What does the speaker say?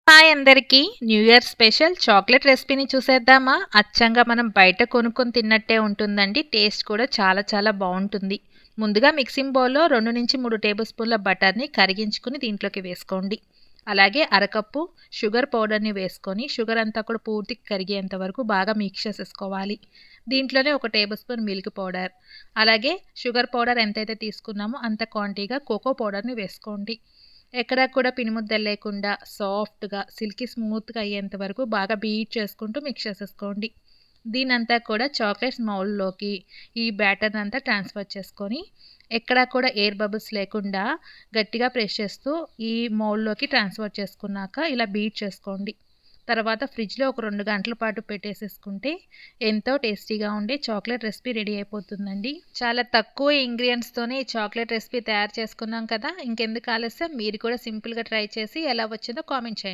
Hi అందరికీ! New year special chocolate రెసిపీని చూసేద్దామా? అచ్చంగా మనం బయట కొనుక్కొని తిన్నట్టే ఉంటుందండి. టేస్ట్ కూడా చాలా చాలా బావుంటుంది. ముందుగా మిక్సింగ్ బౌల్‌లో 2-3 టేబుల్ స్పూన్ల బటర్‌ని కరిగించుకొని దీంట్లోకి వేసుకోండి. అలాగే అరకప్పు షుగర్ పౌడర్‌ని వేసుకొని షుగర్ అంతా కూడా పూర్తిగా కరిగేంత వరకు బాగా మిక్స్ చేసేసుకోవాలి. దీంట్లోనే ఒక టేబుల్ స్పూన్ మిల్క్ పౌడర్, అలాగే షుగర్ పౌడర్ ఎంతైతే తీసుకున్నామో అంత క్వాంటిటీగా కోకో పౌడర్‌ని వేసుకోండి. ఎక్కడా కూడా పిండిముద్దలు లేకుండా సాఫ్ట్‌గా, సిల్కీ స్మూత్‌గా అయ్యేంత వరకు బాగా బీట్ చేసుకుంటూ మిక్స్ చేసేసుకోండి. దీనంతా కూడా చాక్లెట్స్ మౌల్డ్‌లోకి ఈ బ్యాటర్‌నంతా ట్రాన్స్‌ఫర్ చేసుకొని, ఎక్కడా కూడా ఎయిర్ బబుల్స్ లేకుండా గట్టిగా ప్రెస్ చేస్తూ ఈ మౌల్డ్‌లోకి ట్రాన్స్‌ఫర్ చేసుకున్నాక ఇలా బీట్ చేసుకోండి. తర్వాత ఫ్రిడ్జ్‌లో ఒక 2 గంటల పాటు పెట్టేసేసుకుంటే ఎంతో టేస్టీగా ఉండే చాక్లెట్ రెసిపీ రెడీ అయిపోతుందండి. చాలా తక్కువ ఇంగ్రీడియెంట్స్‌తోనే ఈ చాక్లెట్ రెసిపీ తయారు చేసుకున్నాం కదా! ఇంకెందుకు ఆలస్యం, మీరు కూడా సింపుల్‌గా ట్రై చేసి ఎలా వచ్చిందో కామెంట్ చేయండి.